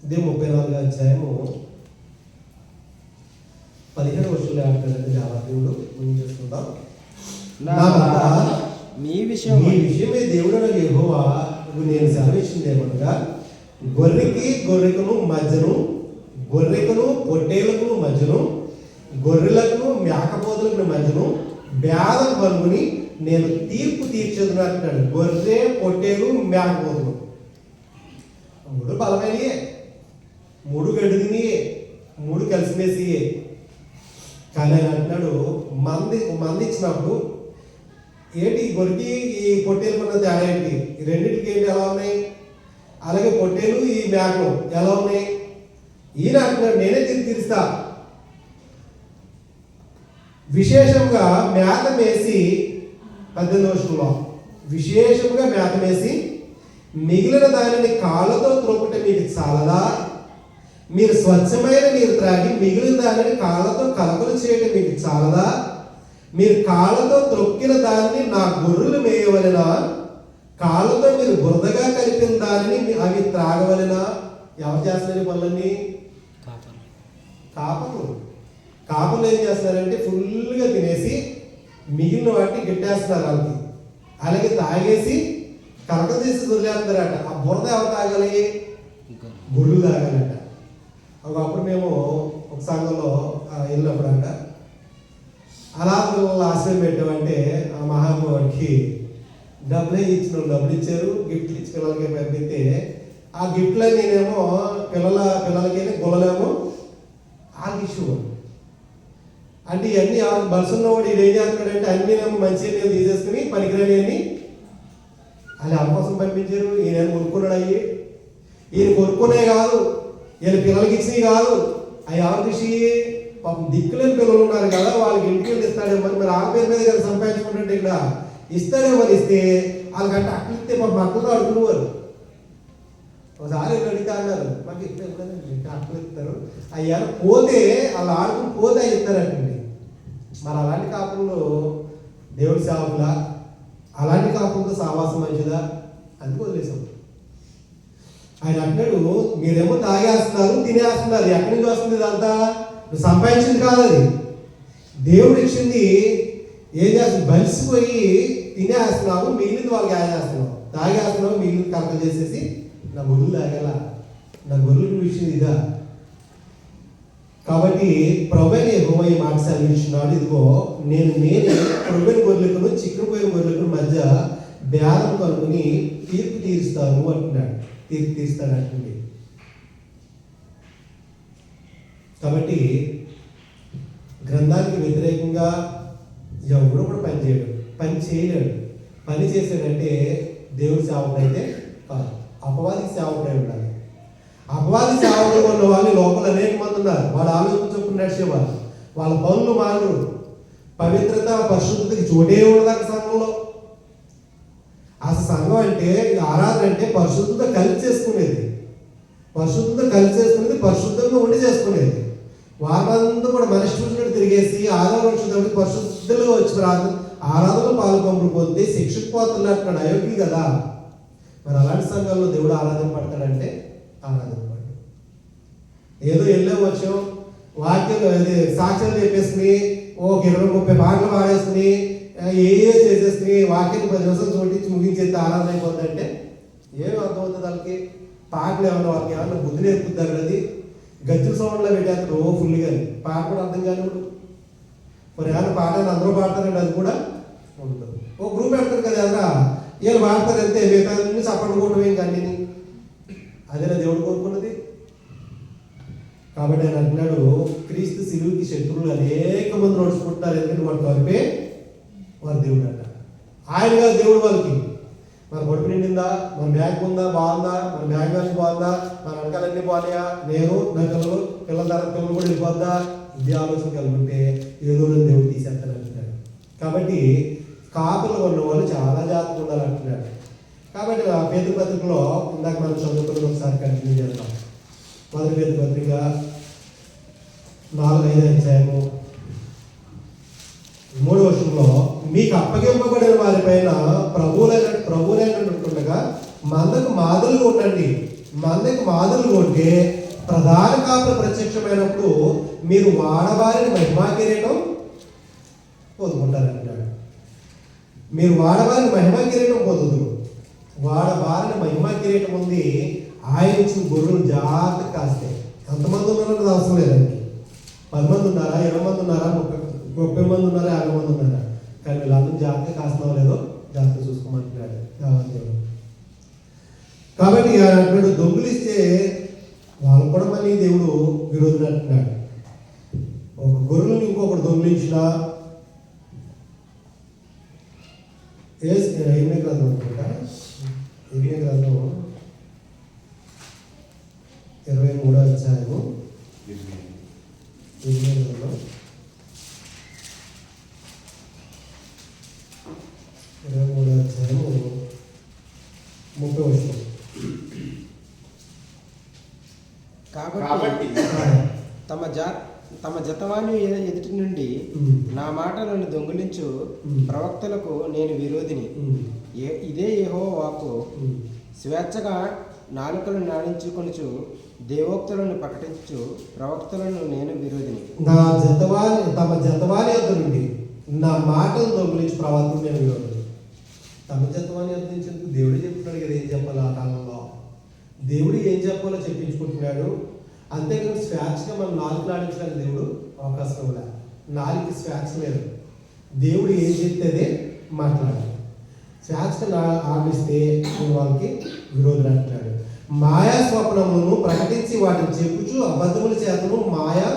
ఇదే 34వ అధ్యాయము 15వ వచనంలో అంటాడంటే దేవుడు చూసుకుందాం. మీ విషయమే దేవుడు యెహోవా నేను సెలవిచ్చింది ఏమనగా, గొర్రెకును మధ్యను, గొర్రెకును పొట్టేలకు మధ్యను, గొర్రెలకు మేకపోతులకు మధ్యను భేదం కనుగొని నేను తీర్పు తీర్చేదును అంటున్నాడు. గొర్రె, పొట్టేలు, మేకపోతులు 3 బలమైనయే, 3 గడ్డి తినియే, 3 కలిసిమేసియే. కానీ ఆయన అంటున్నాడు మంది ఇచ్చినప్పుడు ఏంటి ఈ గొరికి ఈ పొట్టేలు ఉన్న తేడా ఏంటి, ఈ రెండింటికి ఏంటి ఎలా ఉన్నాయి, అలాగే పొట్టేలు ఈ మేకలు ఎలా ఉన్నాయి. ఈయన అంటున్నాడు నేనే తీరుస్తా. విశేషంగా మేత వేసి 18వ వచనంలో విశేషంగా మేత వేసి మిగిలిన దానిని కాళ్ళతో త్రొక్కుట మీకు చాలదా, మీరు స్వచ్ఛమైన నీరు త్రాగి మిగిలిన దానిని కాళ్ళతో కలకలు చేయటం మీకు చాలదా, మీరు కాళ్ళతో త్రొక్కిన దానిని నా గొర్రెలు మేయవలెనా, కాళ్ళతో మీరు బురదగా కలిపిన దానిని అవి త్రాగవలెనా. ఎవరు చేస్తున్నారు పనులన్నీ? కాపలు ఏం చేస్తున్నారంటే ఫుల్గా తినేసి మిగిలిన వాటిని గిట్టేస్తున్నారు వాళ్ళకి, అలాగే తాగేసి కలక తీసి వదిలేస్తారట. ఆ బురద ఎవరు తాగాలి? గొర్రెలు తాగాలట. ఒకప్పుడు మేము ఒక సంఘంలో వెళ్ళినప్పుడు అంట అనాథపిల్లలు ఆశ్రయం పెట్టామంటే ఆ మహానుభావుడికి డబ్బులు ఇచ్చారు, గిఫ్ట్లు ఇచ్చి పిల్లలకి పంపితే ఆ గిఫ్ట్లన్నీ నేనేమో పిల్లలకి గుల్లలేమో వాళ్ళకి ఇష్యూ అంటే ఇవన్నీ బలుసున్నవాడు ఇది ఏం చేస్తున్నాడంటే అన్నీ మంచి నేను తీసేసుకుని పనికిరాని అన్ని అది అవకాశం పంపించారు. ఈయన కొనుక్కున్నాడు. అయ్యి ఈయన కొనుక్కునే కాదు, ఈయన పిల్లలకి ఇచ్చినవి కాదు, అవి ఎవరికి ఇచ్చి పాపం దిక్కులేని పిల్లలు ఉన్నారు కదా వాళ్ళకి ఇంటికి వెళ్ళి ఇస్తాడేమో, మరి ఆ పేరు మీద కదా సంపాదించుకుంటుంటే ఇక్కడ ఇస్తాడేమో ఇస్తే వాళ్ళకంటే అట్లు ఇస్తే పాపం అట్లతో అడుగునేవారు. ఒకసారి అడిగితే అన్నారు మాకు ఇస్తే అట్లు ఇస్తారు, అయ్యా పోతే వాళ్ళు ఆడుకుని పోతే అవి ఇస్తారంటండి. మరి అలాంటి కాపుల్లో దేవుడి సేవకులా, అలాంటి కాపులతో సావాసం మంచిదా? అందుకు వదిలేసాం. ఆయన అంటున్నాడు మీరేమో తాగేస్తున్నారు, తినేస్తున్నారు. ఎక్కడి నుంచి వస్తుంది ఇదంతా? నువ్వు సంపాదించింది కాదు, అది దేవుడు ఇచ్చింది. ఏం చేస్తుంది? బలిసిపోయి తినేస్తున్నావు, మిగిలింది వాళ్ళకి చేస్తున్నావు, తాగేస్తున్నావు, మిగిలింది కలకలు చేసేసి నా గొర్రెలు తాగల, నా గొర్రెలకు విషయం ఇదా. కాబట్టి ప్రభువైన యెహోవా ఈ మాట సెలవిస్తున్నాడు, ఇదిగో నేనే ప్రభువైన గొర్రెలకు చిక్కుపోయిన గొర్రెలకు మధ్య బేరం కనుక్కుని తీర్పు తీరుస్తాను అంటున్నాడు. తీర్పు తీస్తాడు అంటుంది. కాబట్టి గ్రంథానికి వ్యతిరేకంగా ఎవడు కూడా పని చేయలేడు. పని చేసాడంటే దేవుడి సేవకుడైతే కాదు, అపవాదికి సేవకుడై ఉండాలి. అపవాది సేవకుడు ఉన్న వాళ్ళు లోపల అనేక మంది ఉన్నారు. వాళ్ళు ఆలోచించుకుని నడిచేవాళ్ళు, వాళ్ళ పనులు మారు, పవిత్రత పరిశుద్ధతకి చోటే ఉండదు సంఘంలో. అసలు సంఘం అంటే ఆరాధన అంటే పరిశుద్ధత కలిసి చేసుకునేది, పరిశుద్ధంగా ఉండి చేసుకునేది. వారంతా కూడా మనిషి చూసినట్టు తిరిగేసి ఆరాధన వచ్చినప్పుడు పరిశుద్ధులుగా వచ్చి ఆరాధనలో పాల్గొనరు పొంది శిక్షకు పోతున్నా అంటున్నాడు. అయోగ్యులు కదా. మరి అలాంటి సంఘాల్లో దేవుడు ఆరాధన పడతాడంటే ఆరాధన పడు. ఏదో వెళ్ళాం వచ్చాం వాక్యం సాక్ష్యాలు చెప్పేసుకుని ఒక 20-30 పాటలు పాడేసుకుని ఏ చేసేసుకుని వాక్యాన్ని 10 నిమిషాలు చోటించి ముగించేస్తే ఆరాధన అయిపోతుందంటే ఏమి అర్థమవుతుంది? వాళ్ళకి పాటలు ఏమన్నా వాళ్ళకి ఏమన్నా బుద్ధి నేర్పుద్దాం. అది గజ్జల సౌండ్లో పెట్టేస్తారు ఫుల్గా, పాట కూడా అర్థం కాని మరి ఏమన్నా పాటలు అందరూ పాడతారండి, అది కూడా ఉంటుంది. ఓ గ్రూప్ పెడతారు కదా ఎవరా వీళ్ళు పాడతారు అంతే, మిగతా చప్పట్లు కూడా ఏం కానీ అదేనా దేవుడు కోరుకున్నది. కాబట్టి ఆయన అంటున్నాడు క్రీస్తు శిలువుకి శత్రువులు అనేక మంది నడుచుకుంటున్నారు, ఎందుకంటే వాడు తరపే వారి దేవుడు అంట. ఆయన కాదు దేవుడు వాళ్ళకి. మన పొడుపు నిండిందా, మన బ్యాగ్ ఉందా, బాగుందా, మన బ్యాగ్ వ్యాల్యూ బాగుందా, మన వెనకాలన్నీ బాగున్నాయా, నేను నా పిల్లల తరగతి పిల్లలు కూడా వెళ్ళిపోద్దా, ఇది ఆలోచన కలుగుంటే ఏదో దేవుడు తీసేస్తానంటున్నాడు. కాబట్టి కాపులు ఉన్న వాళ్ళు చాలా జాగ్రత్తగా ఉండాలంటున్నాడు. కాబట్టి ఆ పేతురు పత్రికలో ఇందాక మనం చదువుకున్నది ఒకసారి కంటిన్యూ చేద్దాం. మొదటి పేతురు పత్రిక 4-5 అధ్యాయము 3వ వచనంలో మీకు అప్పగింపబడిన వారిపైన ప్రభువులైనట్టుండగా మందకు మాదిరిగా ఉండండి. మందకు మాదిరిగా ఉంటే ప్రధాన కాపులు ప్రత్యక్షమైనప్పుడు మీరు వాడవారిని మహిమా కిరీటం పొందుకుంటారంటున్నాడు. మీరు వాడవారిని మహిమా కిరీటం పొందుదురు. వాడవారిని మహిమా కిరీటం ఉంది. ఆయన ఇచ్చిన గొర్రెలు జాగ్రత్తగా కాస్తాయి. ఎంతమంది ఉన్నారన్నది అవసరం లేదండి. 10 మంది ఉన్నారా, 20 మంది ఉన్నారా, 30 మంది ఉన్నారా, 50 మంది ఉన్నారా, కానీ వీళ్ళందరూ జాగ్రత్తగా కాస్తున్నావో లేదో జాగ్రత్త చూసుకోమంటున్నాడు దేవుడు. కాబట్టి అటువంటి దొంగలు ఇస్తే వాళ్ళు కూడా మళ్ళీ దేవుడు విరోధులు అంటున్నాడు. ఒక గొర్రెలను ఇంకొకటి దొంగిలించిన ఇర్మియా గ్రంథం అనుకుంటా, ఇర్మియా గ్రంథం 23వ అధ్యాయము, ఇర్మియా గ్రంథం 23వ అధ్యాయము 30వ వచనం. కాబట్టి తమ జతవాని ఎదుటి నుండి నా మాటలను దొంగిలించు ప్రవక్తలకు నేను విరోధిని. ఇదే యెహోవా వాక్కు. స్వేచ్ఛగా నాలుకలు నాడించుకొనుచు దేవోక్తులను ప్రకటించు ప్రవక్తలను నేను విరోధిని. తమ జతవాని యొద్ద నుండి నా మాటలు దొంగిలించు ప్రవక్తలు నేను విరోధిని. తమ జతవాని యొద్ద నుంచి దేవుడు చెప్తున్నాడు కదా ఏం చెప్పాలి. ఆ కాలంలో దేవుడు ఏం చెప్పాలో చెప్పించుకుంటున్నాడు. అంతేకాదు స్వేచ్ఛగా మనం నాలుగు ఆడించడానికి దేవుడు అవకాశం ఇవ్వలేదు. నాలుగు స్వేచ్ఛ లేదు. దేవుడు ఏం చెప్తే మాట్లాడాలి. స్వేచ్ఛగా ఆడిస్తే వాళ్ళకి విరోధులు అంటున్నాడు. మాయా స్వప్నములను ప్రకటించి వాటిని చెప్పుచు అబద్ధముల చేతను మాయా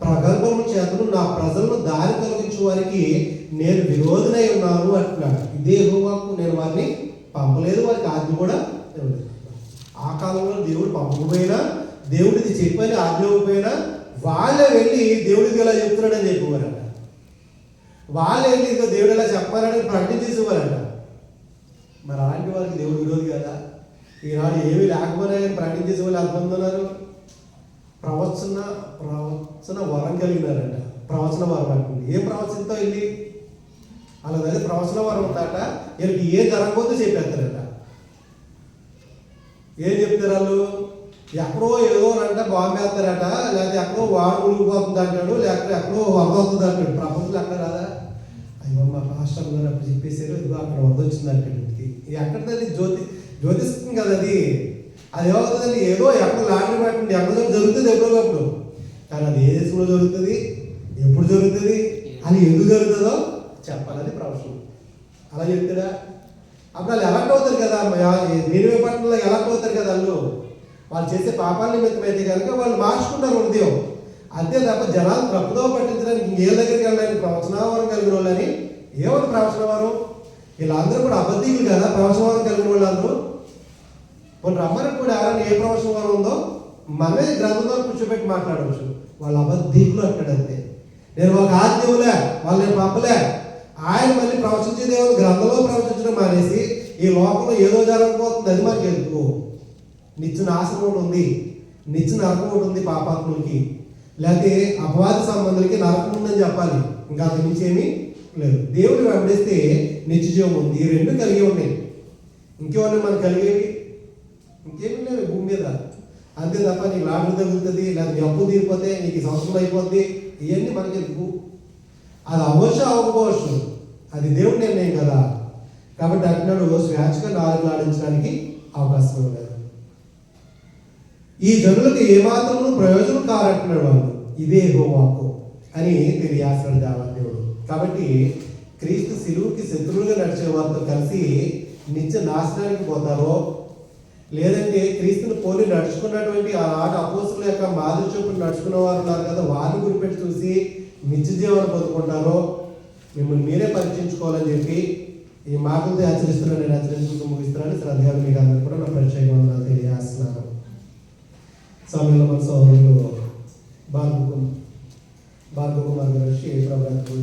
ప్రగల్భముల చేతను నా ప్రజలను దారి తొలగించు వారికి నేను విరోధులై ఉన్నాను అంటున్నాడు. ఇదే యెహోవాకు నేను వారిని పంపలేదు, వారికి ఆజ్ఞ కూడా ఇవ్వలేదు. ఆ కాలంలో దేవుడు పంపకపోయినా, దేవుడిది చెప్పని ఆజ్ఞ ఇవ్వకపోయినా వాళ్ళే వెళ్ళి దేవుడికి ఇలా చెప్తున్నాడని చెప్పేవారంట. వాళ్ళే వెళ్ళి ఇదిగో దేవుడు ఇలా చెప్పాలని ప్రకటించేసేవారంట. మరి అలాంటి వారికి దేవుడు విరోధి కదా. ఈనాడు ఏమీ లేకపోయినా ప్రకటించేసే వాళ్ళు ఎంతమంది ఉన్నారు. ప్రవచన వరం కలిగినారంట. ప్రవచన వరం అంటుంది. ఏం ప్రవచనతో వెళ్ళి వాళ్ళ దగ్గర ప్రవచన వరం ఉందట. వీళ్ళకి ఏ జరగబోతే చెప్పేస్తారట. ఏం చెప్తారు వాళ్ళు? ఎక్కడో ఏదో అంటే బాంబు వేస్తారట, లేకపోతే ఎక్కడో వాడు మునిగిపోతుంది అంటాడు, లేకపోతే ఎక్కడో వరద వస్తుంది అంటాడు. ప్రపంచంలో ఎక్కడ రాదా? అయ్యో మా పాస్టర్ గారు అప్పుడు చెప్పేశారు, ఇదిగో అక్కడ వరద వచ్చింది అంటాడు. ఎక్కడది జ్యోతిష్కం కదా అది. అది ఏమవుతుందండి, ఏదో ఎక్కడ లాటరీ పట్టింది, ఎక్కడ జరుగుతుంది ఎప్పటికప్పుడు. కానీ అది ఏ దేశంలో జరుగుతుంది, ఎప్పుడు జరుగుతుంది, అది ఎందుకు జరుగుతుందో చెప్పాలని ప్రవచనం. అలా చెప్తాడా? అప్పుడు వాళ్ళు ఎలక్ట్ అవుతారు కదా, నినివే పట్టణంలో ఎలక్ట్ అవుతారు కదా. వాళ్ళు చేసే పాపాల నిమిత్తమైతే కనుక వాళ్ళు మార్చుకుంటారు హృదయం. అంతే తప్ప జనాలు తప్పుదో పట్టించడానికి ఇంకేళ్ళ దగ్గరికి వెళ్ళడానికి ప్రవచనవరం కలిగిన వాళ్ళని. ఏమని ప్రవచనవరం? వీళ్ళందరూ కూడా అబద్ధీయులు కదా ప్రవచనవరం కలిగిన వాళ్ళందరూ. వాళ్ళు రమ్మని కూడా ఎవరైనా ఏ ప్రవచనవరం ఉందో మనమే గ్రంథంలో కూర్చోబెట్టి మాట్లాడవచ్చు. వాళ్ళు అబద్ధీయులు అంటాడు. అంతే. నేను ఒక ఆజ్ఞవులే, వాళ్ళు నేను పంపలే. ఆయన మళ్ళీ ప్రవచించే దేవుడు గ్రంథంలో ప్రవచించడం మానేసి ఈ లోకంలో ఏదో జరగకపోతుంది అది మనకి ఎందుకు? నిత్య నాశనం ఒకటి ఉంది, నిత్య నరకం ఒకటి ఉంది పాపాత్ములకి, లేకపోతే అపవాది సంబంధులకి నరకం ఉందని చెప్పాలి. ఇంకా అంత నుంచి ఏమీ లేదు. దేవుడు వెంబడిస్తే నిత్య జీవం ఉంది. ఈ రెండు కలిగి ఉన్నాయి. ఇంకేమన్నా మనకు కలిగేవి ఇంకేమీ లేవు భూమి మీద. అంతే తప్ప నీకు లాటరీ తగులుతుంది, లేకపోతే నీ అప్పు తీరిపోతే నీకు ఈ సంవత్సరం అయిపోద్ది, ఇవన్నీ మనకి ఎందుకు? అది అవ్వచ్చు అవ్వకపోవచ్చు, అది దేవుడి నిర్ణయం కదా. కాబట్టి అంటున్నాడు స్వేచ్ఛగా నాలుగు ఆడించడానికి అవకాశం లేదు. ఈ జనులకు ఏమాత్రము ప్రయోజనం కారంటున్నాడు వాళ్ళు. ఇదే యెహోవాకు అని తెలియాల్సిన దేవదేవుడు. కాబట్టి క్రీస్తు శిలువుకి శత్రువులుగా నడిచే వారితో కలిసి నిత్య నాశనానికి పోతారో, లేదంటే క్రీస్తుని పోలి నడుచుకున్నటువంటి ఆనాటి అపోస్తుల యొక్క మాదిరి చొప్పున నడుచుకున్న వారు ఉన్నారు కదా, వారిని గురిపెట్టి చూసి నిత్య జీవనం పొందుకుంటారో మిమ్మల్ని మీరే పరీక్షించుకోవాలని చెప్పి ఈ మాటలతో హెచ్చరిస్తున్నాను. నేను హెచ్చరించుకుంటూ ముగిస్తున్నాను. శ్రద్ధగా మీకు అందరూ కూడా నా పరిచయం తెలియజేస్తున్నాను. సమయంలో మన సోదరులు భార్గవ కుమార్ గారు శ్రీ ప్రభుత్వ